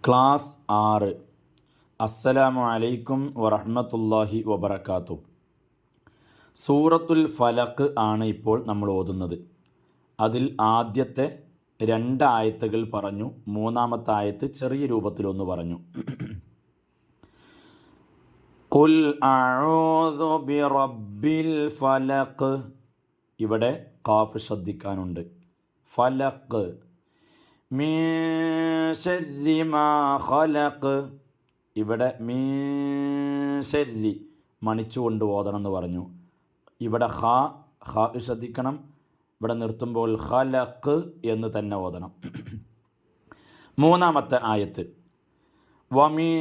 Class 6. അസ്സലാമു അലൈക്കും വറഹ്മത്തുള്ളാഹി വബറകാതുഹു. സൂറത്തുൽ ഫലഖ് ആണ് ഇപ്പോൾ നമ്മൾ ഓതുന്നത്. അതിൽ ആദ്യത്തെ 2 ആയത്തുകൾ പറഞ്ഞു, മൂന്നാമത്തെ ആയത്ത് ചെറിയ രൂപത്തിലൊന്ന് പറഞ്ഞു. ഖുൽ അഊദു ബിറബ്ബിൽ ഫലഖ്. ഇവിടെ ഖാഫ് ശ്രദ്ധിക്കാനുണ്ട്. ഫലഖ് മിൻ ശർരി മാ ഖലഖ്. ഇവിടെ മിൻ ശർരി മണിച്ചുകൊണ്ട് ഓതണം എന്ന് പറഞ്ഞു. ഇവിടെ ഖാ ശ്രദ്ധിക്കണം. ഇവിടെ നിർത്തുമ്പോൾ ഖലഖ് എന്ന് തന്നെ ഓതണം. മൂന്നാമത്തെ ആയത്ത് വമിൻ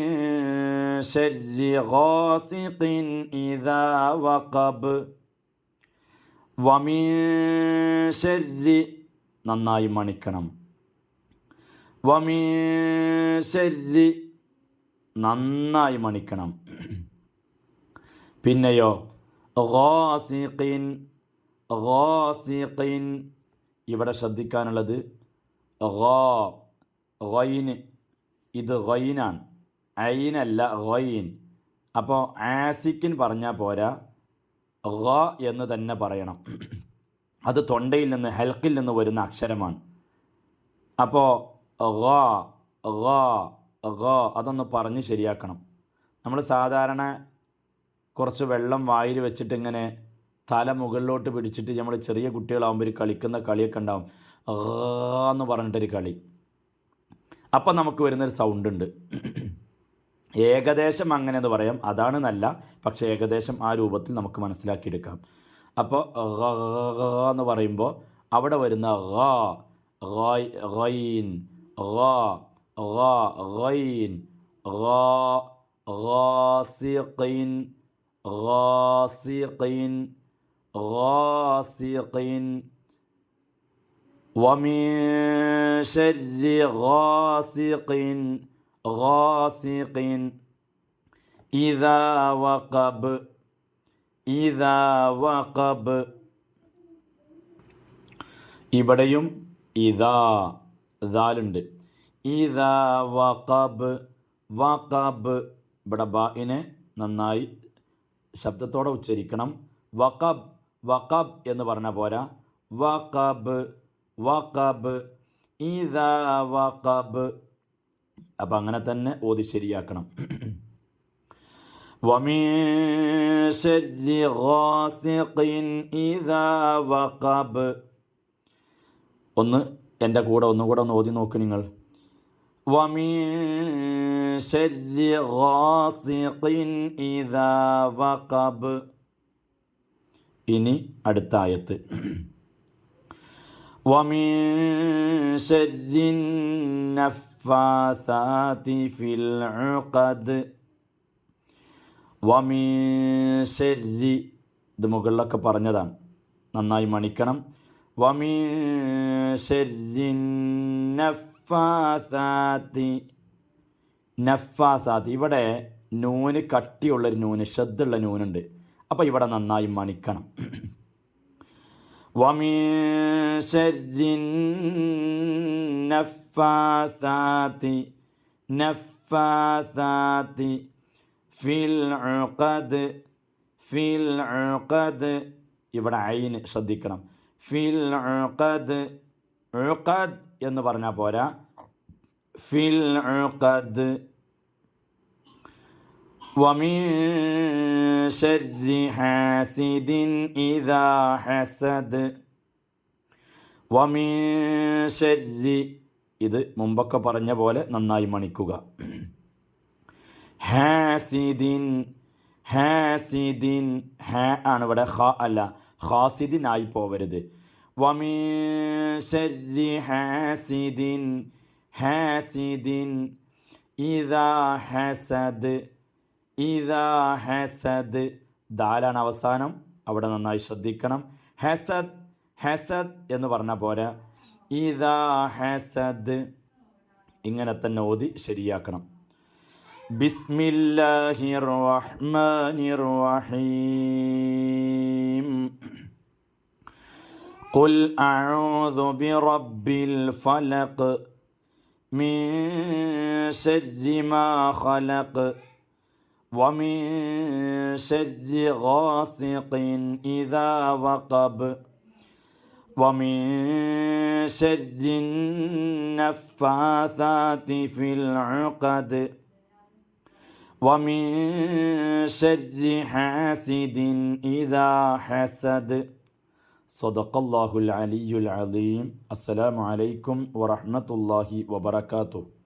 ശർരി ഗാസിഖിൻ ഇദാ വഖബ്. വമിൻ ശർരി നന്നായി മണിക്കണം. വമിൻ ശർരി നന്നായി മണിക്കണം. പിന്നെയോ ഗാസിഖിൻ. ഗാസിഖിൻ ഇവിടെ ശ്രദ്ധിക്കാനുള്ളത് ഗൈന്. ഇത് ഗൈനാണ്, ഐനല്ല ഗൈൻ. അപ്പോൾ ആസിക്കിൻ പറഞ്ഞാൽ പോരാ, ഗ എന്ന് തന്നെ പറയണം. അത് തൊണ്ടയിൽ നിന്ന് ഹൽക്കിൽ നിന്ന് വരുന്ന അക്ഷരമാണ്. അപ്പോൾ അതൊന്ന് പറഞ്ഞ് ശരിയാക്കണം. നമ്മൾ സാധാരണ കുറച്ച് വെള്ളം വായിൽ വെച്ചിട്ട് ഇങ്ങനെ തല മുകളിലോട്ട് പിടിച്ചിട്ട് നമ്മൾ ചെറിയ കുട്ടികളാകുമ്പോൾ ഒരു കളിക്കുന്ന കളിയൊക്കെ ഉണ്ടാവും, എന്ന് പറഞ്ഞിട്ടൊരു കളി. അപ്പം നമുക്ക് വരുന്നൊരു സൗണ്ട് ഉണ്ട്. ഏകദേശം അങ്ങനെ എന്ന് പറയാം, അതാണ് നല്ല. പക്ഷേ ഏകദേശം ആ രൂപത്തിൽ നമുക്ക് മനസ്സിലാക്കിയെടുക്കാം. അപ്പോൾ എന്ന് പറയുമ്പോൾ അവിടെ വരുന്ന ഗൈൻ, ഗൈൻ, ഗാസിഖിൻ, ഗാസിഖിൻ, ഗാസിഖിൻ. വമിൻ ശർരി ഗാസിഖിൻ, ഗാസിഖിൻ ഇദാ വഖബ്, ഇദാ വഖബ്. ഇവിടെയും ഇദാ ദാലുണ്ട്. ഇദാ വഖബ്, വഖബ്. ഇവിടെ ബാഇനെ നന്നായി ശബ്ദത്തോടെ ഉച്ചരിക്കണം. വഖബ്, വഖബ് എന്ന് പറഞ്ഞാൽ പോരാ. വഖബ്, വഖബ്, ഇദാ വഖബ്. അപ്പം അങ്ങനെ തന്നെ ഓതി ശരിയാക്കണം. വമിൻ ശർരി ഗാസിഖിൻ ഇദാ വഖബ്. ഒന്ന് എൻ്റെ കൂടെ ഒന്നുകൂടെ ഒന്ന് ഓതി നോക്ക് നിങ്ങൾ. വമിൻ ശർരി ഗാസിഖിൻ ഇദാ വഖബ്. ഇനി അടുത്ത ആയത്ത് വമിൻ ശർരി നഫ്ഫാസാതി ഫിൽ ഉഖദ്. വമിൻ ശർരി, ഇത് മുകളിലൊക്കെ പറഞ്ഞതാണ്, നന്നായി മണിക്കണം. വമിൻ ശർരി നഫ്ഫാസാതി. നഫ്ഫാസാതി ഇവിടെ നൂന് കട്ടിയുള്ളൊരു നൂന്, ഷദ്ദുള്ള നൂനുണ്ട്. അപ്പോൾ ഇവിടെ നന്നായി മണിക്കണം. വമിൻ ശർരി നഫ്ഫാസാതി, നഫ്ഫാസാതി ഫിൽ ഉഖദ്, ഫിൽ ഉഖദ്. ഇവിടെ ഐൻ ശ്രദ്ധിക്കണം. ഫിൽ ഉഖദ്, ഉഖദ് എന്ന് പറഞ്ഞാൽ പോരാ, ഫിൽ ഉഖദ്. വമിൻ ശർരി ഹാസിദിൻ ഇദാ ഹസദ്. വമിൻ ശർരി, ഇത് മുമ്പൊക്കെ പറഞ്ഞ പോലെ നന്നായി മണിക്കുക. ഹാസിദിൻ, ഹാസിദിൻ, ഹാ ആണ് ഇവിടെ, ഖ അല്ല. ഖാസിദിൻ ആയി പോവരുത്. വമിൻ ശർരി ഹാസിദിൻ, ഹാസിദിൻ ഇദാ ഹസദ്, ഇദാ ഹസദ്. ദാലാണ് അവസാനം, അവിടെ നന്നായി ശ്രദ്ധിക്കണം. ഹസദ്, ഹസദ് എന്ന് പറഞ്ഞാൽ പോരാ, ഇദാ ഹസദ്. ഇങ്ങനെ തന്നെ ഓതി ശരിയാക്കണം. ബിസ്മില്ലാഹിർ റഹ്മാനിർ റഹീം. ഖുൽ അഊദു ബിറബ്ബിൽ ഫലഖ്. من شر ما خلق ومن شر غاسق إذا وقب ومن شر النفاثات في العقد ومن شر حاسد إذا حسد. صدق الله العلي العظيم. السلام عليكم ورحمة الله وبركاته.